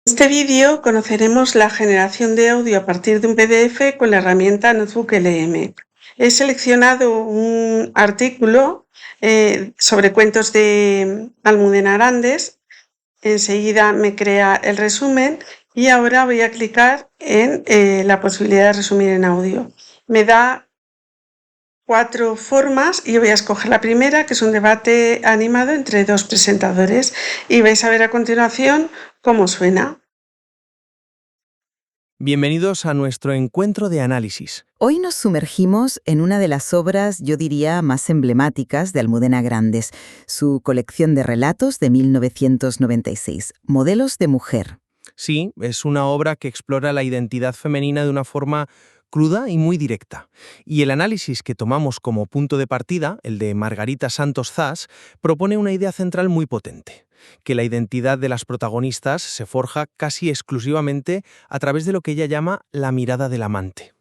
En este vídeo conoceremos la generación de audio a partir de un PDF con la herramienta Notebook LM. He seleccionado un artículo sobre cuentos de Almudena Grandes. Enseguida me crea el resumen y ahora voy a clicar en la posibilidad de resumir en audio. Me da 4 formas y voy a escoger la primera, que es un debate animado entre dos presentadores, y vais a ver a continuación cómo suena. Bienvenidos a nuestro encuentro de análisis. Hoy nos sumergimos en una de las obras, yo diría, más emblemáticas de Almudena Grandes, su colección de relatos de 1996, Modelos de mujer. Sí, es una obra que explora la identidad femenina de una forma cruda y muy directa. Y el análisis que tomamos como punto de partida, el de Margarita Santos Zas, propone una idea central muy potente, que la identidad de las protagonistas se forja casi exclusivamente a través de lo que ella llama la mirada del amante.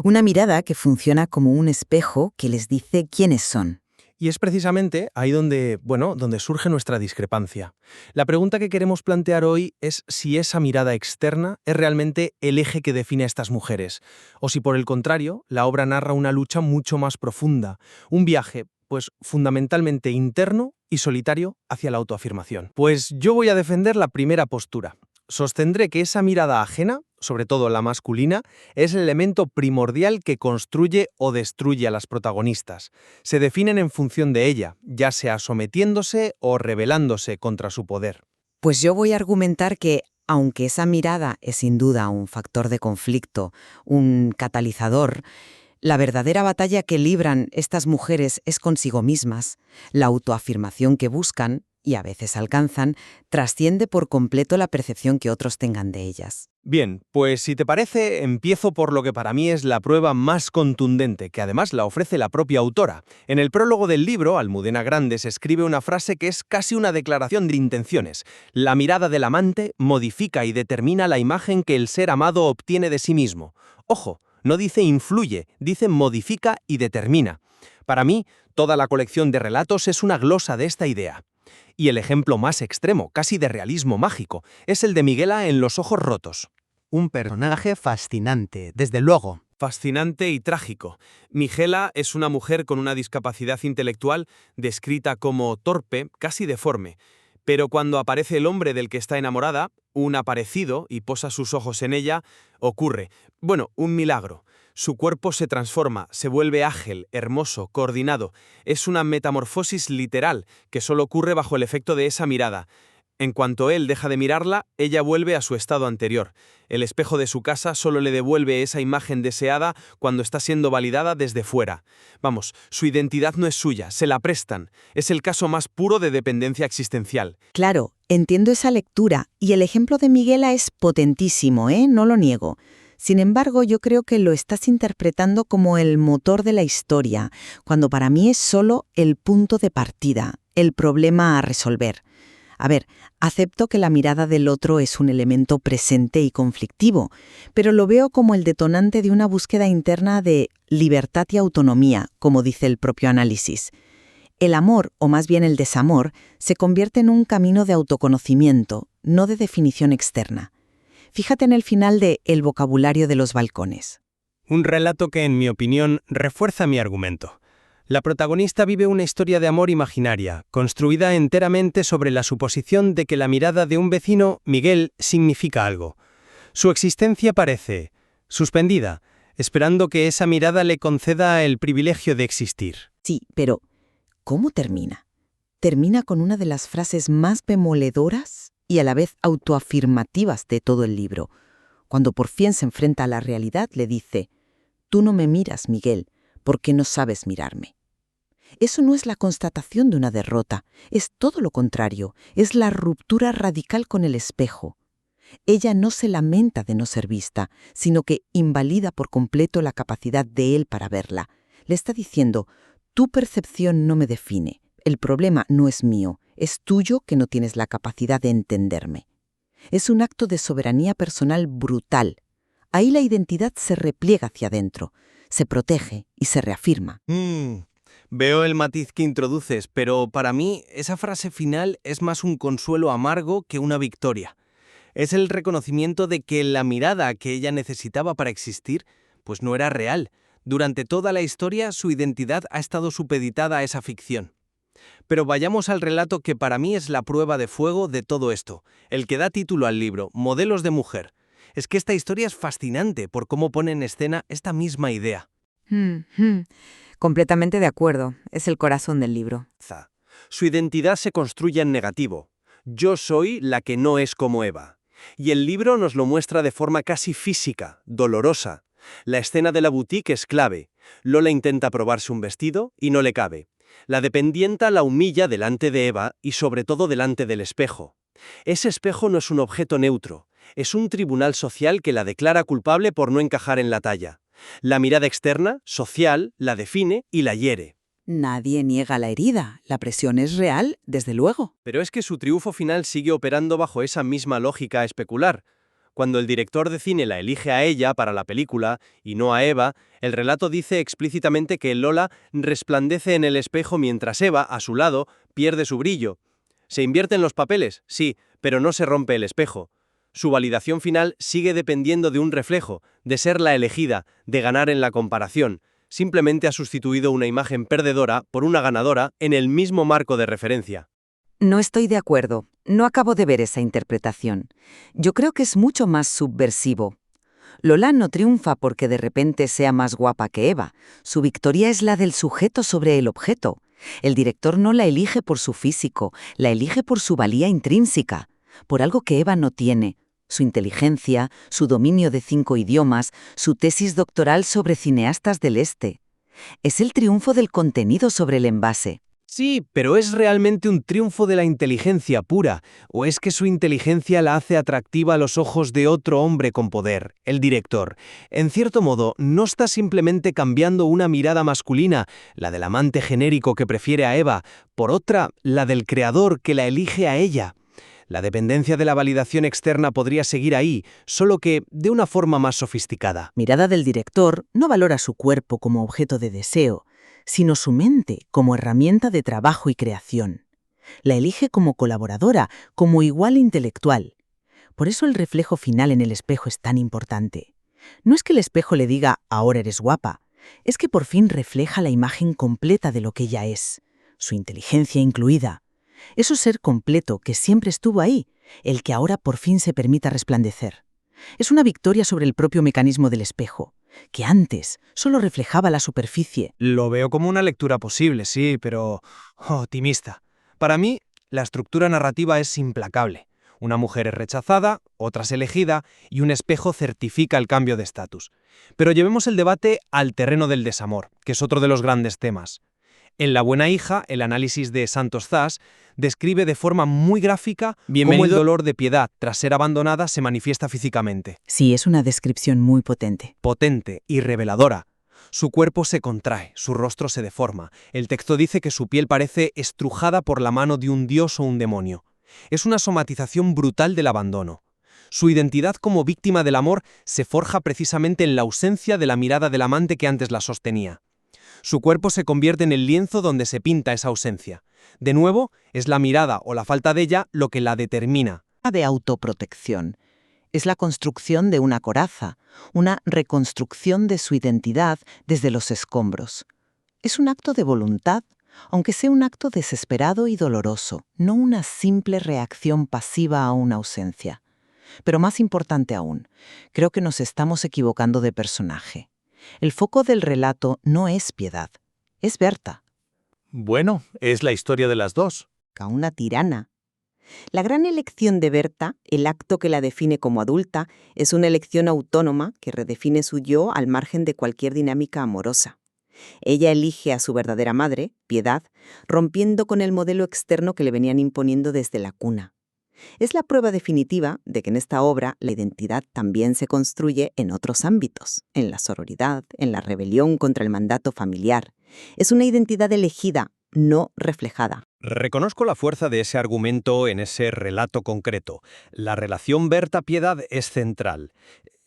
Una mirada que funciona como un espejo que les dice quiénes son. Y es precisamente ahí donde surge nuestra discrepancia. La pregunta que queremos plantear hoy es si esa mirada externa es realmente el eje que define a estas mujeres, o si por el contrario, la obra narra una lucha mucho más profunda, un viaje, pues fundamentalmente interno y solitario hacia la autoafirmación. Pues yo voy a defender la primera postura. Sostendré que esa mirada ajena, sobre todo la masculina, es el elemento primordial que construye o destruye a las protagonistas. Se definen en función de ella, ya sea sometiéndose o rebelándose contra su poder. Pues yo voy a argumentar que, aunque esa mirada es sin duda un factor de conflicto, un catalizador, la verdadera batalla que libran estas mujeres es consigo mismas. La autoafirmación que buscan, y a veces alcanzan, trasciende por completo la percepción que otros tengan de ellas. Bien, pues si te parece, empiezo por lo que para mí es la prueba más contundente, que además la ofrece la propia autora. En el prólogo del libro, Almudena Grandes escribe una frase que es casi una declaración de intenciones. La mirada del amante modifica y determina la imagen que el ser amado obtiene de sí mismo. Ojo, no dice influye, dice modifica y determina. Para mí, toda la colección de relatos es una glosa de esta idea. Y el ejemplo más extremo, casi de realismo mágico, es el de Miguela en Los ojos rotos. Un personaje fascinante, desde luego. Fascinante y trágico. Migela es una mujer con una discapacidad intelectual descrita como torpe, casi deforme. Pero cuando aparece el hombre del que está enamorada, un aparecido, y posa sus ojos en ella, ocurre, un milagro. Su cuerpo se transforma, se vuelve ágil, hermoso, coordinado. Es una metamorfosis literal que solo ocurre bajo el efecto de esa mirada. En cuanto él deja de mirarla, ella vuelve a su estado anterior. El espejo de su casa solo le devuelve esa imagen deseada cuando está siendo validada desde fuera. Vamos, su identidad no es suya, se la prestan. Es el caso más puro de dependencia existencial. Claro, entiendo esa lectura, y el ejemplo de Miguela es potentísimo, no lo niego. Sin embargo, yo creo que lo estás interpretando como el motor de la historia, cuando para mí es solo el punto de partida, el problema a resolver. A ver, acepto que la mirada del otro es un elemento presente y conflictivo, pero lo veo como el detonante de una búsqueda interna de libertad y autonomía, como dice el propio análisis. El amor, o más bien el desamor, se convierte en un camino de autoconocimiento, no de definición externa. Fíjate en el final de El vocabulario de los balcones. Un relato que, en mi opinión, refuerza mi argumento. La protagonista vive una historia de amor imaginaria, construida enteramente sobre la suposición de que la mirada de un vecino, Miguel, significa algo. Su existencia parece suspendida, esperando que esa mirada le conceda el privilegio de existir. Sí, pero ¿cómo termina? Termina con una de las frases más bemoledoras y a la vez autoafirmativas de todo el libro. Cuando por fin se enfrenta a la realidad, le dice: «Tú no me miras, Miguel, porque no sabes mirarme». Eso no es la constatación de una derrota, es todo lo contrario, es la ruptura radical con el espejo. Ella no se lamenta de no ser vista, sino que invalida por completo la capacidad de él para verla. Le está diciendo: «Tu percepción no me define, el problema no es mío, es tuyo que no tienes la capacidad de entenderme». Es un acto de soberanía personal brutal. Ahí la identidad se repliega hacia adentro, se protege y se reafirma. Veo el matiz que introduces, pero para mí esa frase final es más un consuelo amargo que una victoria. Es el reconocimiento de que la mirada que ella necesitaba para existir, pues no era real. Durante toda la historia, su identidad ha estado supeditada a esa ficción. Pero vayamos al relato que para mí es la prueba de fuego de todo esto, el que da título al libro, Modelos de mujer. Es que esta historia es fascinante por cómo pone en escena esta misma idea. Completamente de acuerdo. Es el corazón del libro. Su identidad se construye en negativo. Yo soy la que no es como Eva. Y el libro nos lo muestra de forma casi física, dolorosa. La escena de la boutique es clave. Lola intenta probarse un vestido y no le cabe. La dependienta la humilla delante de Eva y sobre todo delante del espejo. Ese espejo no es un objeto neutro, es un tribunal social que la declara culpable por no encajar en la talla. La mirada externa, social, la define y la hiere. Nadie niega la herida. La presión es real, desde luego. Pero es que su triunfo final sigue operando bajo esa misma lógica especular. Cuando el director de cine la elige a ella para la película y no a Eva, el relato dice explícitamente que Lola resplandece en el espejo mientras Eva, a su lado, pierde su brillo. ¿Se invierten los papeles? Sí, pero no se rompe el espejo. Su validación final sigue dependiendo de un reflejo, de ser la elegida, de ganar en la comparación. Simplemente ha sustituido una imagen perdedora por una ganadora en el mismo marco de referencia. No estoy de acuerdo. No acabo de ver esa interpretación. Yo creo que es mucho más subversivo. Lola no triunfa porque de repente sea más guapa que Eva. Su victoria es la del sujeto sobre el objeto. El director no la elige por su físico, la elige por su valía intrínseca, por algo que Eva no tiene. Su inteligencia, su dominio de 5 idiomas, su tesis doctoral sobre cineastas del Este. Es el triunfo del contenido sobre el envase. Sí, pero ¿es realmente un triunfo de la inteligencia pura? ¿O es que su inteligencia la hace atractiva a los ojos de otro hombre con poder, el director? En cierto modo, no está simplemente cambiando una mirada masculina, la del amante genérico que prefiere a Eva, por otra, la del creador que la elige a ella. La dependencia de la validación externa podría seguir ahí, solo que de una forma más sofisticada. Mirada del director no valora su cuerpo como objeto de deseo, sino su mente como herramienta de trabajo y creación. La elige como colaboradora, como igual intelectual. Por eso el reflejo final en el espejo es tan importante. No es que el espejo le diga, ahora eres guapa, es que por fin refleja la imagen completa de lo que ella es, su inteligencia incluida. Eso ser completo que siempre estuvo ahí, el que ahora por fin se permita resplandecer. Es una victoria sobre el propio mecanismo del espejo, que antes solo reflejaba la superficie. Lo veo como una lectura posible, sí, pero optimista. Para mí, la estructura narrativa es implacable. Una mujer es rechazada, otra es elegida y un espejo certifica el cambio de estatus. Pero llevemos el debate al terreno del desamor, que es otro de los grandes temas. En La buena hija, el análisis de Santos Zas describe de forma muy gráfica cómo el dolor de Piedad tras ser abandonada se manifiesta físicamente. Sí, es una descripción muy potente. Potente y reveladora. Su cuerpo se contrae, su rostro se deforma. El texto dice que su piel parece estrujada por la mano de un dios o un demonio. Es una somatización brutal del abandono. Su identidad como víctima del amor se forja precisamente en la ausencia de la mirada del amante que antes la sostenía. Su cuerpo se convierte en el lienzo donde se pinta esa ausencia. De nuevo, es la mirada o la falta de ella lo que la determina. De autoprotección. Es la construcción de una coraza, una reconstrucción de su identidad desde los escombros. Es un acto de voluntad, aunque sea un acto desesperado y doloroso, no una simple reacción pasiva a una ausencia. Pero más importante aún, creo que nos estamos equivocando de personaje. El foco del relato no es Piedad, es Berta. Bueno, es la historia de las dos. Una tirana. La gran elección de Berta, el acto que la define como adulta, es una elección autónoma que redefine su yo al margen de cualquier dinámica amorosa. Ella elige a su verdadera madre, Piedad, rompiendo con el modelo externo que le venían imponiendo desde la cuna. Es la prueba definitiva de que en esta obra la identidad también se construye en otros ámbitos, en la sororidad, en la rebelión contra el mandato familiar. Es una identidad elegida, no reflejada. Reconozco la fuerza de ese argumento en ese relato concreto. La relación Berta-Piedad es central.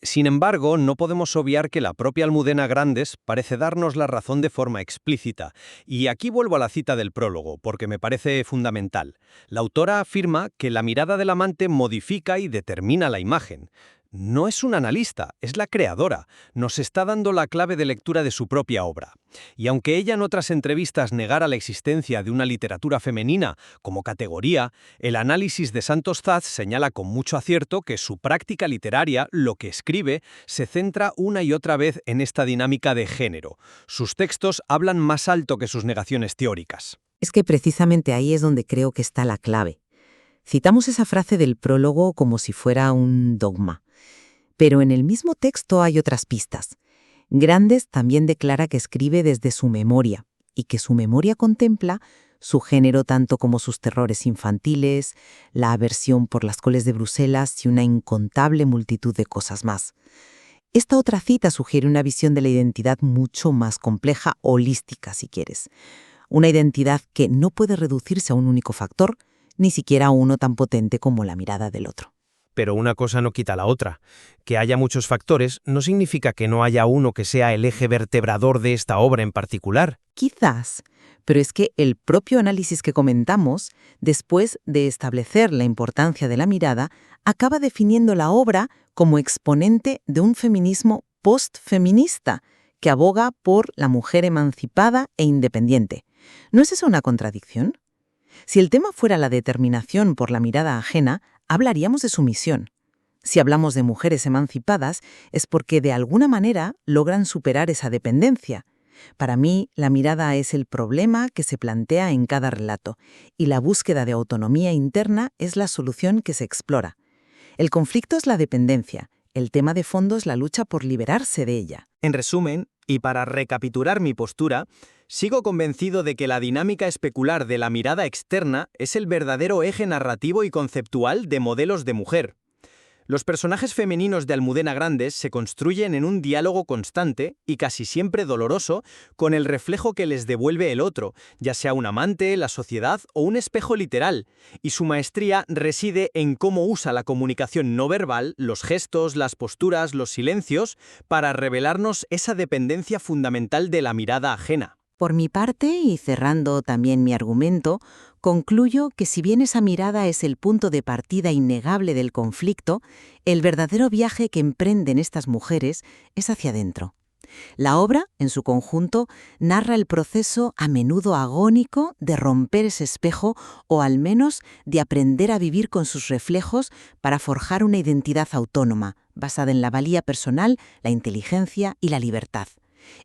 Sin embargo, no podemos obviar que la propia Almudena Grandes parece darnos la razón de forma explícita. Y aquí vuelvo a la cita del prólogo, porque me parece fundamental. La autora afirma que la mirada del amante modifica y determina la imagen. No es una analista, es la creadora. Nos está dando la clave de lectura de su propia obra. Y aunque ella en otras entrevistas negara la existencia de una literatura femenina como categoría, el análisis de Santos Zaz señala con mucho acierto que su práctica literaria, lo que escribe, se centra una y otra vez en esta dinámica de género. Sus textos hablan más alto que sus negaciones teóricas. Es que precisamente ahí es donde creo que está la clave. Citamos esa frase del prólogo como si fuera un dogma. Pero en el mismo texto hay otras pistas. Grandes también declara que escribe desde su memoria, y que su memoria contempla su género tanto como sus terrores infantiles, la aversión por las coles de Bruselas y una incontable multitud de cosas más. Esta otra cita sugiere una visión de la identidad mucho más compleja, holística si quieres. Una identidad que no puede reducirse a un único factor, ni siquiera a uno tan potente como la mirada del otro. Pero una cosa no quita la otra. Que haya muchos factores no significa que no haya uno que sea el eje vertebrador de esta obra en particular. Quizás, pero es que el propio análisis que comentamos, después de establecer la importancia de la mirada, acaba definiendo la obra como exponente de un feminismo postfeminista que aboga por la mujer emancipada e independiente. ¿No es eso una contradicción? Si el tema fuera la determinación por la mirada ajena, hablaríamos de sumisión. Si hablamos de mujeres emancipadas, es porque de alguna manera logran superar esa dependencia. Para mí, la mirada es el problema que se plantea en cada relato, y la búsqueda de autonomía interna es la solución que se explora. El conflicto es la dependencia, el tema de fondo es la lucha por liberarse de ella. En resumen, y para recapitular mi postura, sigo convencido de que la dinámica especular de la mirada externa es el verdadero eje narrativo y conceptual de Modelos de mujer. Los personajes femeninos de Almudena Grandes se construyen en un diálogo constante y casi siempre doloroso con el reflejo que les devuelve el otro, ya sea un amante, la sociedad o un espejo literal, y su maestría reside en cómo usa la comunicación no verbal, los gestos, las posturas, los silencios, para revelarnos esa dependencia fundamental de la mirada ajena. Por mi parte, y cerrando también mi argumento, concluyo que si bien esa mirada es el punto de partida innegable del conflicto, el verdadero viaje que emprenden estas mujeres es hacia adentro. La obra, en su conjunto, narra el proceso a menudo agónico de romper ese espejo o al menos de aprender a vivir con sus reflejos para forjar una identidad autónoma, basada en la valía personal, la inteligencia y la libertad.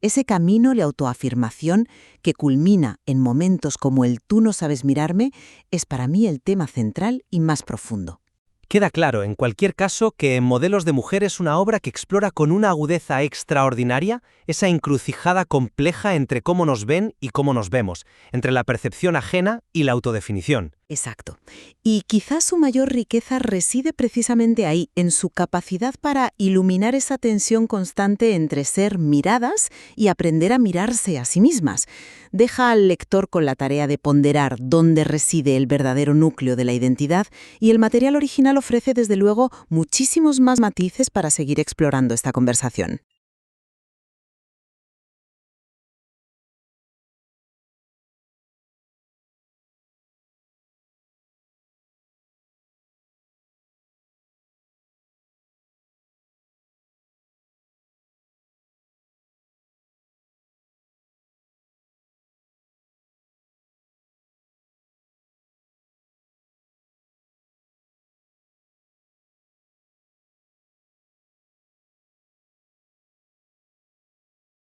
Ese camino de autoafirmación que culmina en momentos como el "tú no sabes mirarme" es para mí el tema central y más profundo. Queda claro, en cualquier caso, que Modelos de mujer es una obra que explora con una agudeza extraordinaria esa encrucijada compleja entre cómo nos ven y cómo nos vemos, entre la percepción ajena y la autodefinición. Exacto. Y quizás su mayor riqueza reside precisamente ahí, en su capacidad para iluminar esa tensión constante entre ser miradas y aprender a mirarse a sí mismas. Deja al lector con la tarea de ponderar dónde reside el verdadero núcleo de la identidad, y el material original ofrece desde luego muchísimos más matices para seguir explorando esta conversación.